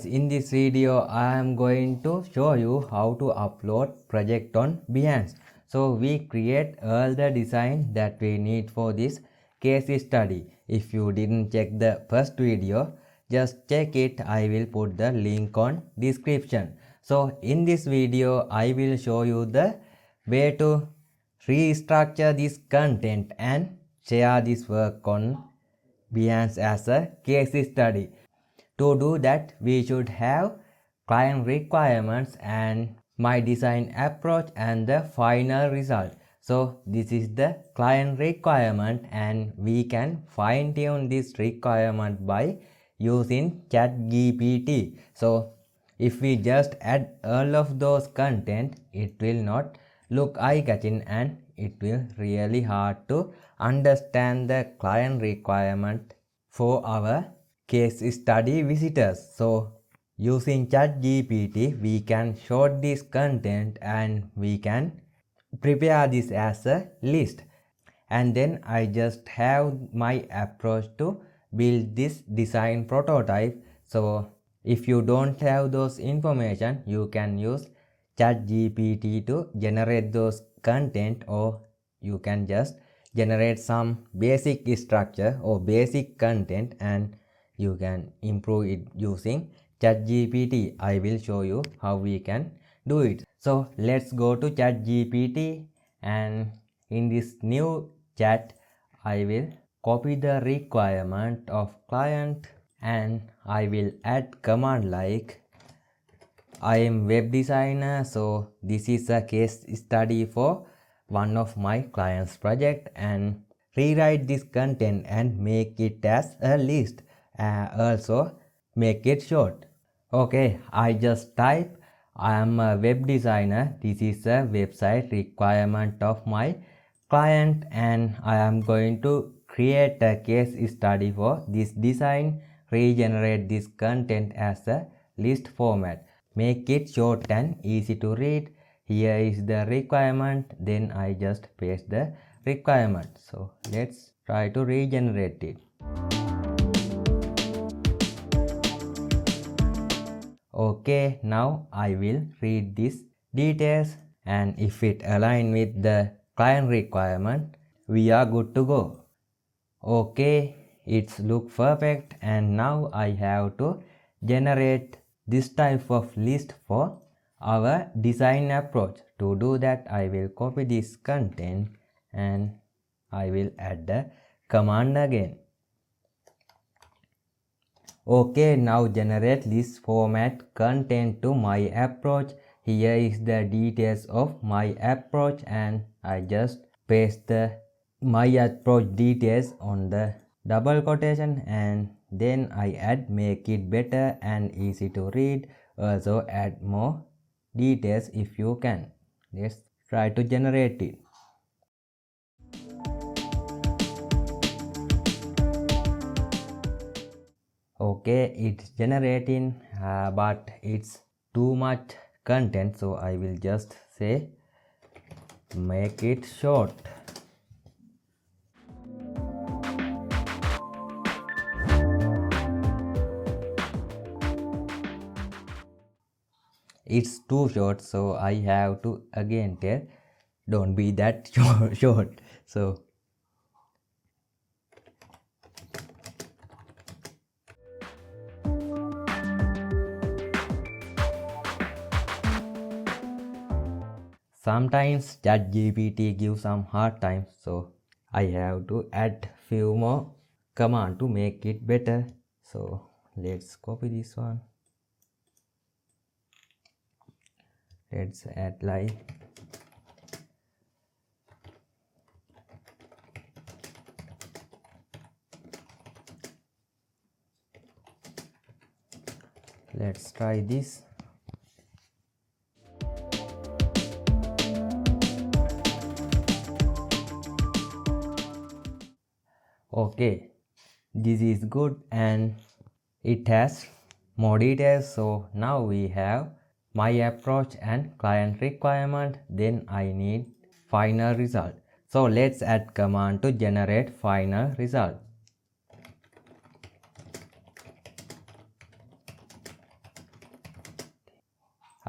in this video I am going to show you how to upload project on Behance. So we create all the design that we need for this case study. If you didn't check the first video, just check it. I will put the link on description. So in this video I will show you the way to restructure this content and share this work on Behance as a case study. To do that, we should have client requirements and my design approach and the final result. So this is the client requirement and we can fine tune this requirement by using ChatGPT. So if we just add all of those content, it will not look eye-catching and it will really hard to understand the client requirement for our case study visitors. So using ChatGPT, we can sort this content and we can prepare this as a list. And then I just have my approach to build this design prototype. So if you don't have those information, you can use ChatGPT to generate those content, or you can just generate some basic structure or basic content and you can improve it using ChatGPT. I will show you how we can do it. So let's go to ChatGPT, and in this new chat I will copy the requirement of client and I will add command like I am web designer, so this is a case study for one of my clients project, and rewrite this content and make it as a list. Also make it short. Okay, I just type I am a web designer. This is a website requirement of my client and I am going to create a case study for this design. Regenerate this content as a list format. Make it short and easy to read. Here is the requirement, then I just paste the requirement. So let's try to regenerate it. Okay, now I will read these details, and if it aligns with the client requirement, we are good to go. Okay, it's look perfect, and now I have to generate this type of list for our design approach. To do that, I will copy this content and I will add the command again. Okay, now generate list format content to my approach. Here is the details of my approach and I just paste the my approach details on the double quotation, and then I add make it better and easy to read. Also add more details if you can. Let's try to generate it. Okay, it's generating, but it's too much content, so I will just say make it short. It's too short, so I have to again tell don't be that short. So sometimes ChatGPT gives some hard time, so I have to add few more command to make it better. So let's copy this one. Let's add like let's try this. Okay, this is good and it has more details. So now we have my approach and client requirement, then I need final result. So let's add command to generate final result.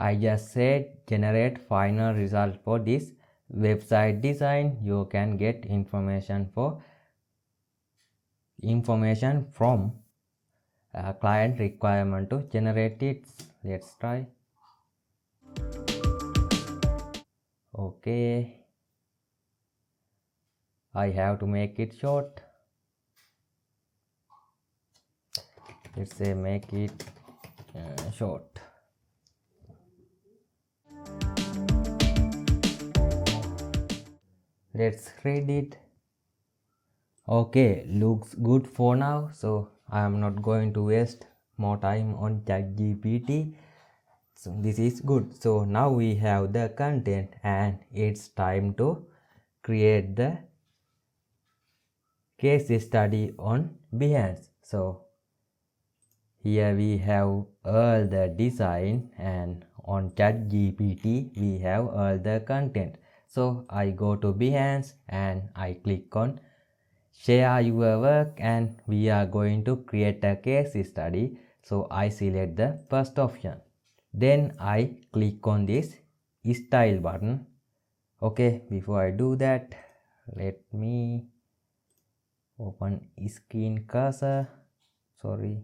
I just said generate final result for this website design. You can get information from client requirement to generate it. Let's try. Okay, I have to make it short. Let's say make it short. Let's read it. Okay, looks good for now, so I am not going to waste more time on ChatGPT. So this is good. So now we have the content and it's time to create the case study on Behance. So here we have all the design and on ChatGPT we have all the content. So I go to Behance and I click on share your work and we are going to create a case study. So I select the first option. Then I click on this style button. Okay, before I do that, let me open screen cursor. Sorry.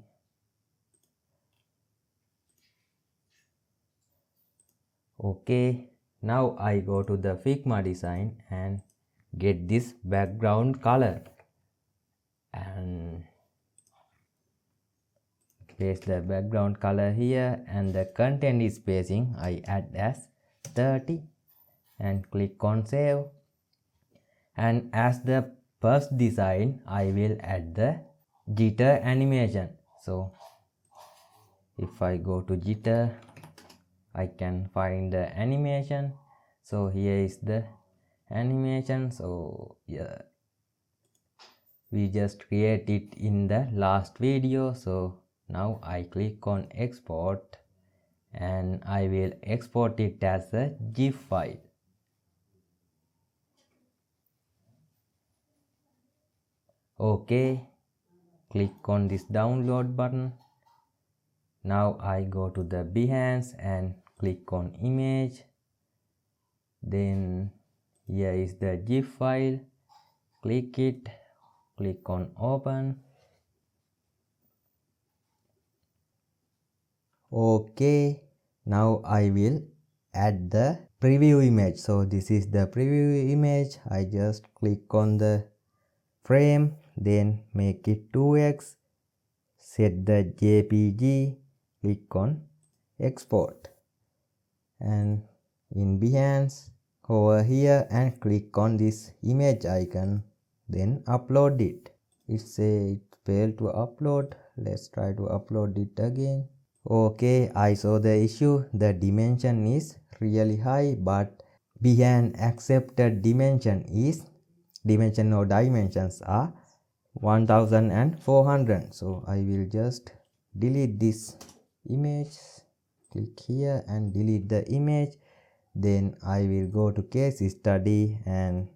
Okay, now I go to the Figma design and get this background color and place the background color here, and the content is spacing I add as 30 and click on save. And as the first design I will add the jitter animation. So if I go to jitter, I can find the animation. So here is the animation. So yeah, we just create it in the last video. So now I click on export and I will export it as a GIF file. Okay, click on this download button. Now I go to the Behance and click on image. Then here is the GIF file. Click it, click on open. Okay, now I will add the preview image. So this is the preview image. I just click on the frame, then make it 2x, set the JPG, click on export, and in Behance over here and click on this image icon, then upload it. It says it failed to upload. Let's try to upload it again. Okay, I saw the issue. The dimension is really high, but Behance accepted dimensions are 1400. So I will just delete this image. Click here and delete the image. Then I will go to case study and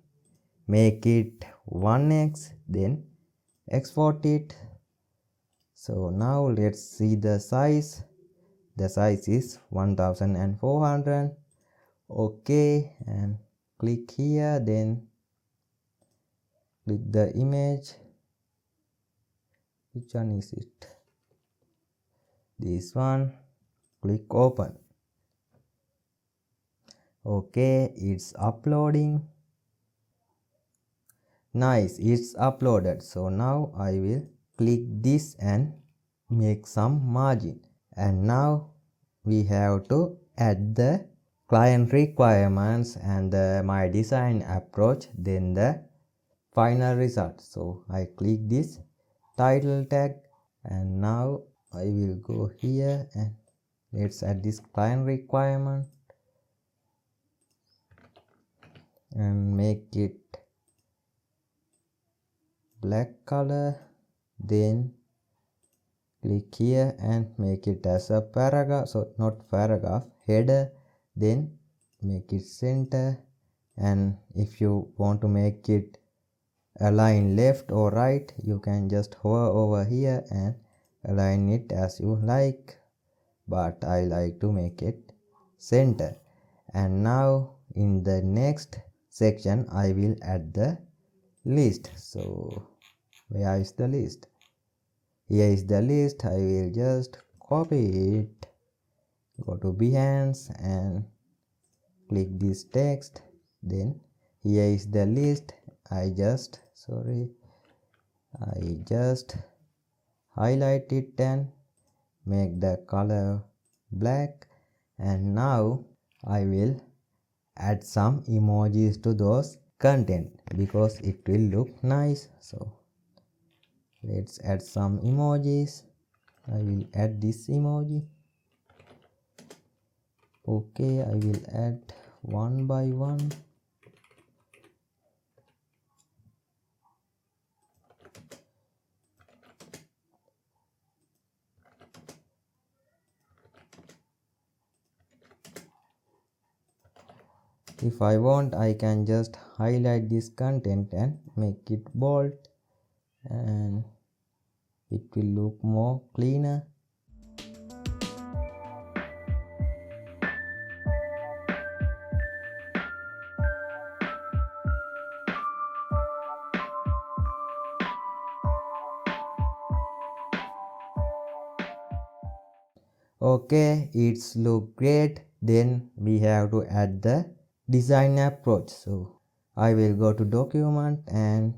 make it 1x, then export it. So now let's see the size. The size is 1400. Okay, and click here, then click the image. Which one is it? This one. Click open. Okay, it's uploading. Nice, it's uploaded. So now I will click this and make some margin. And now we have to add the client requirements and my design approach, then the final result. So I click this title tag and now I will go here and let's add this client requirement and make it black color. Then click here and make it as a paragraph, so not paragraph, header. Then make it center, and if you want to make it align left or right, you can just hover over here and align it as you like, but I like to make it center. And now in the next section I will add the list. So where is the list? Here is the list. I will just copy it, go to Behance and click this text. Then here is the list. I just highlight it and make the color black. And now I will add some emojis to those content because it will look nice. So let's add some emojis. I will add this emoji. Okay, I will add one by one. If I want, I can just highlight this content and make it bold, and it will look more cleaner. Okay, it's look great. Then we have to add the design approach. So I will go to document and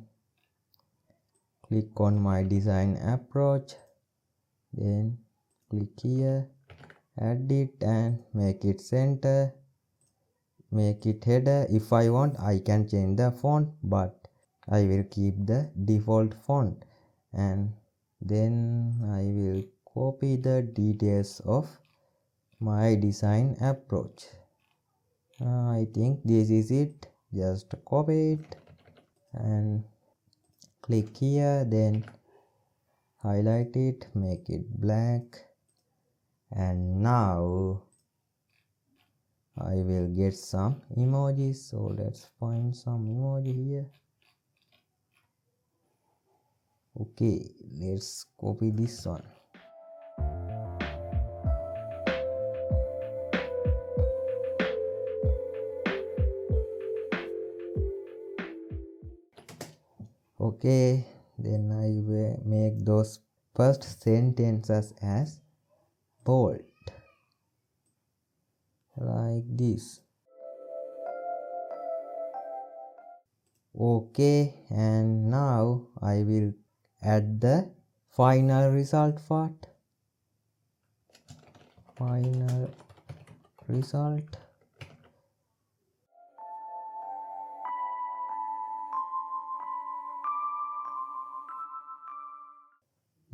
click on my design approach. Then click here, add it and make it center, make it header. If I want, I can change the font, but I will keep the default font. And then I will copy the details of my design approach. I think this is it. Just copy it and click here, then highlight it, make it black. And now I will get some emojis. So let's find some emoji here. Okay, let's copy this one. Okay, then I will make those first sentences as bold, like this. Okay, and now I will add the final result part. Final result.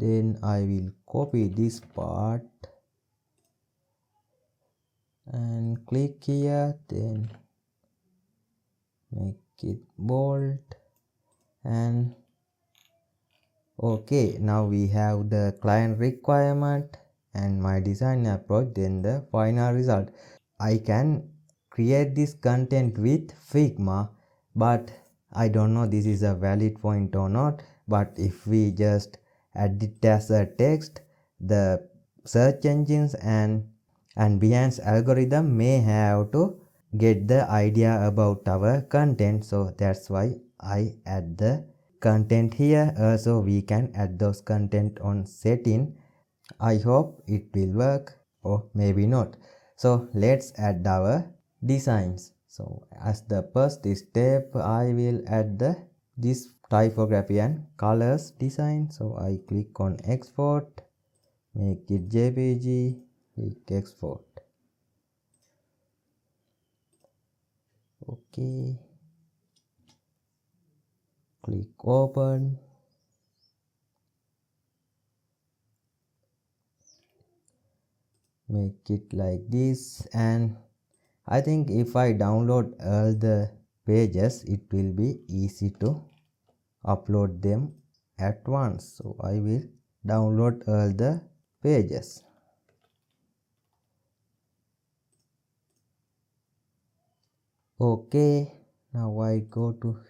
Then I will copy this part and click here, then make it bold. And okay, now we have the client requirement and my design approach, then the final result. I can create this content with Figma, but I don't know this is a valid point or not. But if we just add it as a text, the search engines and Behance algorithm may have to get the idea about our content. So that's why I add the content here. So we can add those content on setting. I hope it will work, or maybe not. So let's add our designs. So as the first step, I will add this typography and colors design. So I click on export, make it JPG, click export. Okay, click open. Make it like this, and I think if I download all the pages, it will be easy to upload them at once. So I will download all the pages. Okay, now I go to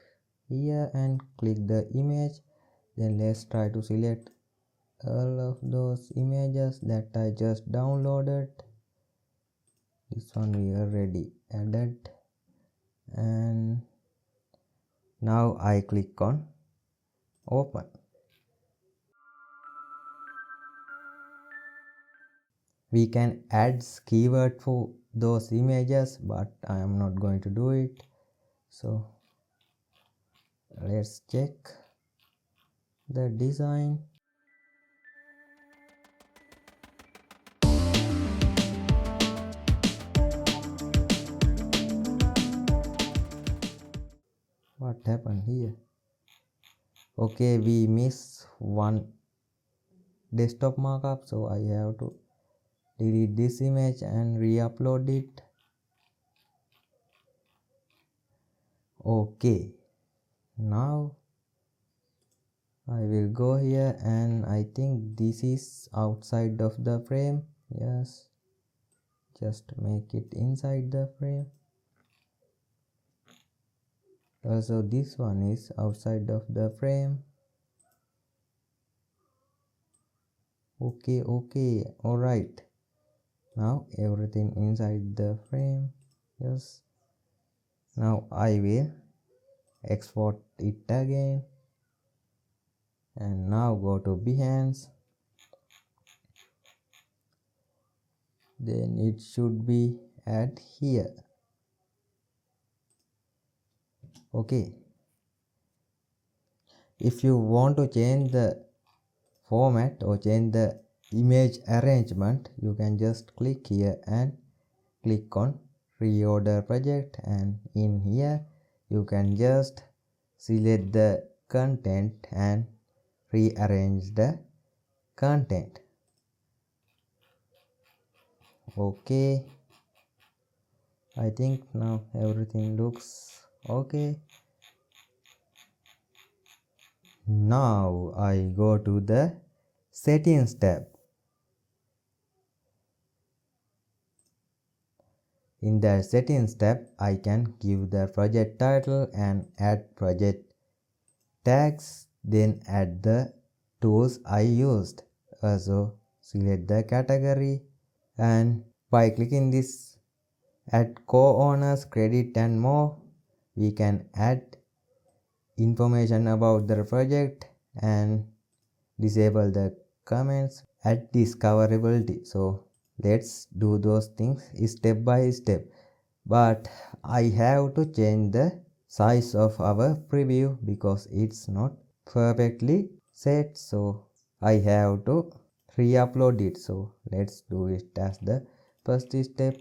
here and click the image. Then let's try to select all of those images that I just downloaded. This one we already added, and now I click on open. We can add keyword for those images, but I am not going to do it. So let's check the design. What happened here? Okay, we miss one desktop markup, so I have to delete this image and re-upload it. Okay, now I will go here, and I think this is outside of the frame. Yes, just make it inside the frame. Also this one is outside of the frame. Okay, alright, now everything inside the frame. Yes, now I will export it again, and now go to Behance. Then it should be at here. Okay, if you want to change the format or change the image arrangement, you can just click here and click on reorder project, and in here you can just select the content and rearrange the content. Okay, I think now everything looks okay. Now I go to the settings tab. In the settings tab, I can give the project title and add project tags, then add the tools I used. Also select the category, and by clicking this add co-owners, credit and more, we can add information about the project and disable the comments, add discoverability. So let's do those things step by step, but I have to change the size of our preview because it's not perfectly set, so I have to re-upload it. So let's do it as the first step.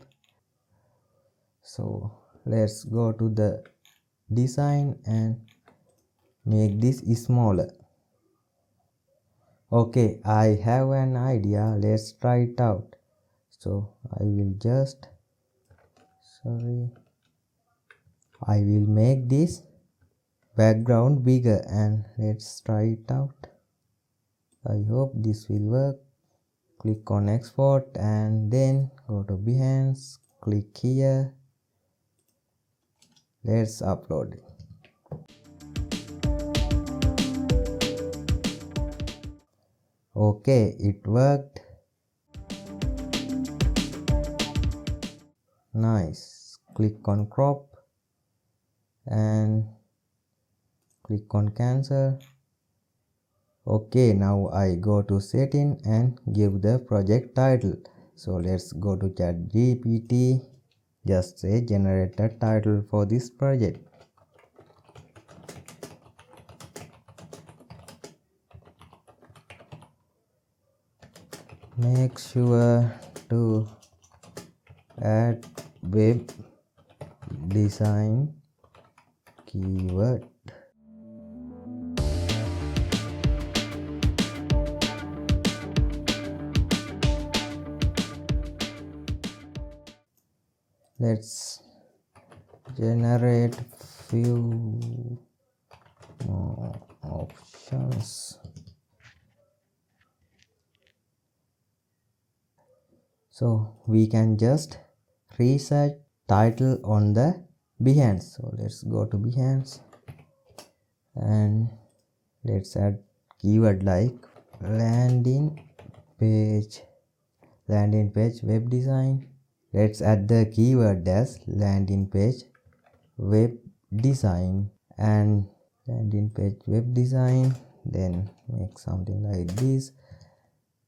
So let's go to the design and make this smaller. Okay, I have an idea, let's try it out. So I will make this background bigger, and let's try it out. I hope this will work. Click on export and then go to Behance, click here, let's upload it. Okay, it worked. Nice. Click on crop and click on cancel. Okay, now I go to setting and give the project title. So let's go to ChatGPT. Just say generate a title for this project. Make sure to add web design keyword. Let's generate few more options. So we can just research title on the Behance. So let's go to Behance and let's add keyword like landing page web design. Let's add the keyword as landing page web design and landing page web design, then make something like this.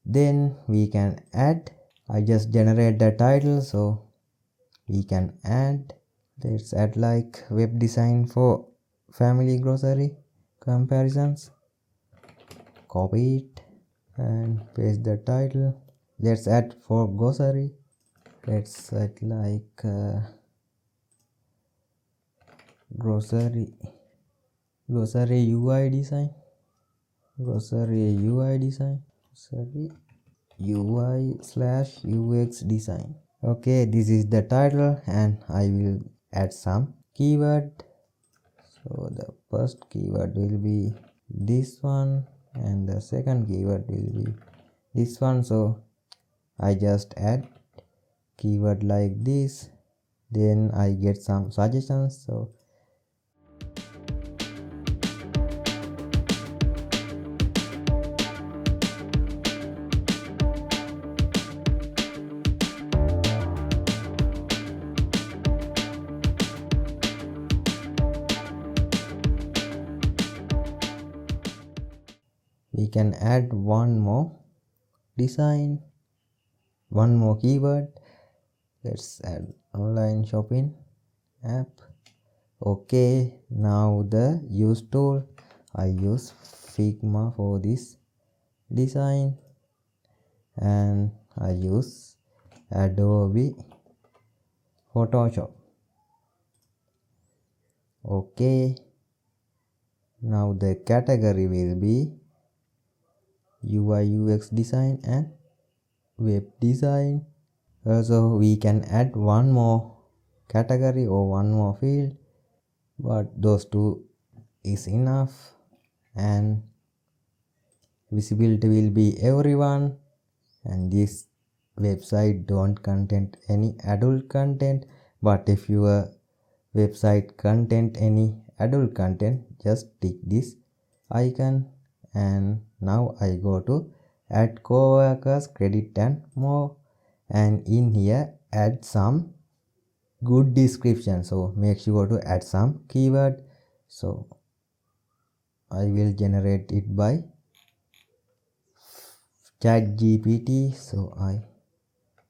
Then we can add, I just generate the title, so we can add, let's add like web design for family grocery comparisons. Copy it and paste the title. Let's add for grocery, let's add like grocery UI design, grocery UI design, grocery UI/UX design. Okay, this is the title and I will add some keyword. So the first keyword will be this one and the second keyword will be this one. So I just add keyword like this, then I get some suggestions. So we can add one more design, one more keyword. Let's add online shopping app. Okay, now the use tool, I use Figma for this design and I use Adobe Photoshop. Okay, now the category will be UI UX design and web design. Also we can add one more category or one more field, but those two is enough. And visibility will be everyone, and this website don't contain any adult content. But if your website content any adult content, just tick this icon. And now I go to add coworkers credit and more, and in here add some good description. So make sure to add some keyword. So I will generate it by ChatGPT. So I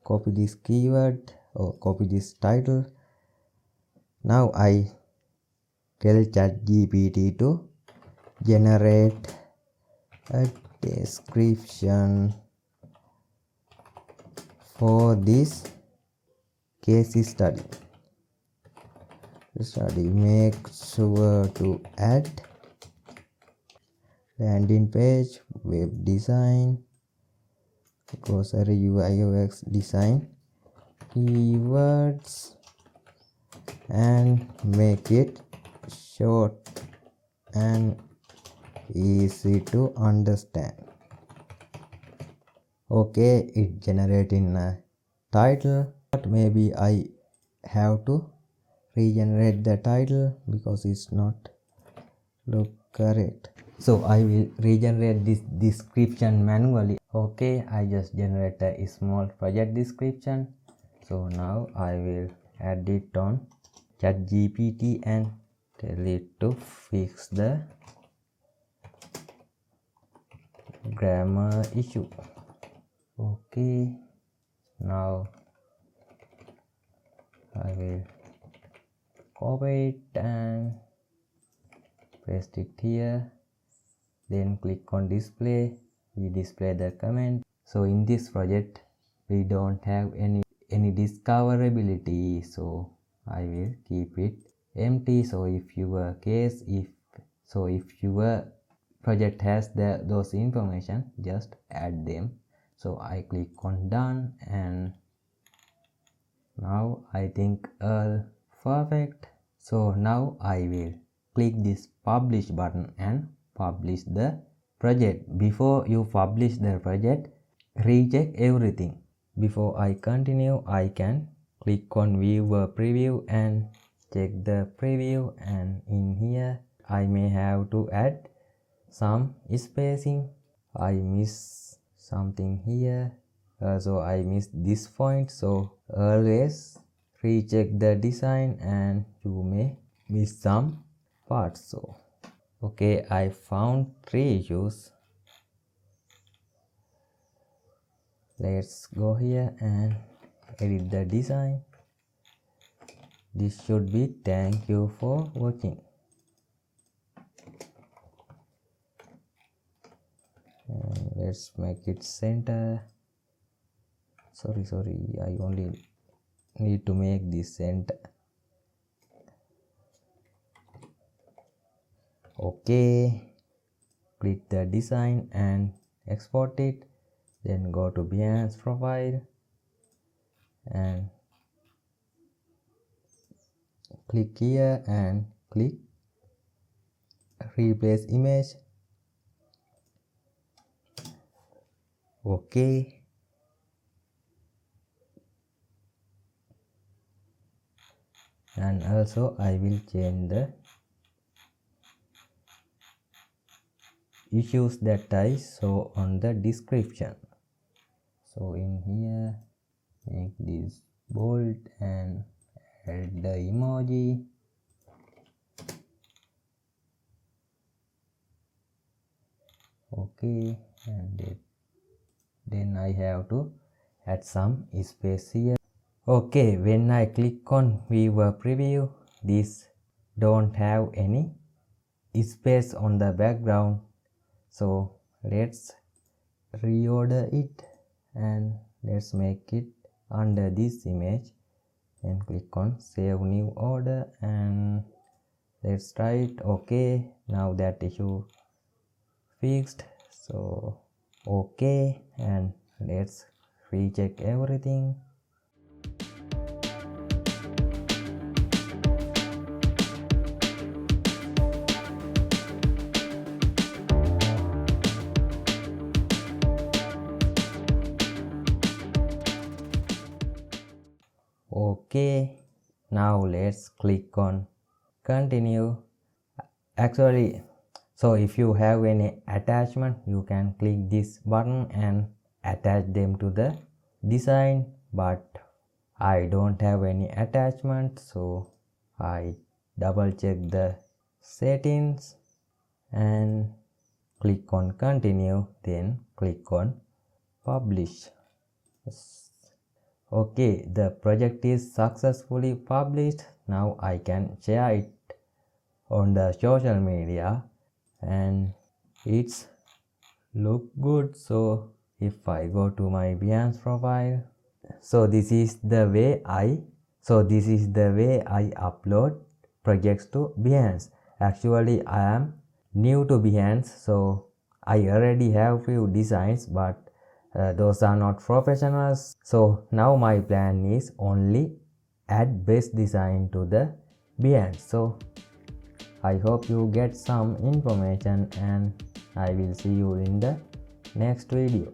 copy this keyword or copy this title. Now I tell ChatGPT to generate a description for this case study. Make sure to add landing page web design, grocery UI UX design keywords, and make it short and easy to understand. Okay, it generating a title, but maybe I have to regenerate the title because it's not look correct. So I will regenerate this description manually. Okay, I just generate a small project description. So now I will add it on ChatGPT and tell it to fix the grammar issue. Okay, now I will copy it and paste it here, then click on display. We display the comment. So in this project we don't have any discoverability, so I will keep it empty. So if your case, if your project has those information, just add them. So I click on done, and now I think all perfect. So now I will click this publish button and publish the project. Before you publish the project, recheck everything. Before I continue, I can click on view a preview and check the preview, and in here I may have to add some spacing. I miss something here. So I missed this point, so always recheck the design and you may miss some parts. So okay, I found 3 issues. Let's go here and edit the design. This should be thank you for watching. And let's make it center. Sorry, I only need to make this center. Okay, click the design and export it. Then go to Behance profile and click here and click replace image. Okay, and also I will change the issues that I saw on the description. So in here, make this bold and add the emoji. Okay, and then I have to add some space here. Okay, when I click on viewer preview, this don't have any space on the background, so let's reorder it and let's make it under this image and click on save new order and let's try it. Okay, now that issue fixed, so okay, and let's recheck everything. Okay, now let's click on continue. Actually, so if you have any attachment, you can click this button and attach them to the design, but I don't have any attachment, so I double check the settings and click on continue, then click on publish. Okay, the project is successfully published. Now I can share it on the social media and it's look good. So if I go to my Behance profile, so this is the way I upload projects to Behance. Actually I am new to Behance, so I already have few designs, but those are not professionals. So now my plan is only add best design to the Behance. So I hope you get some information and I will see you in the next video.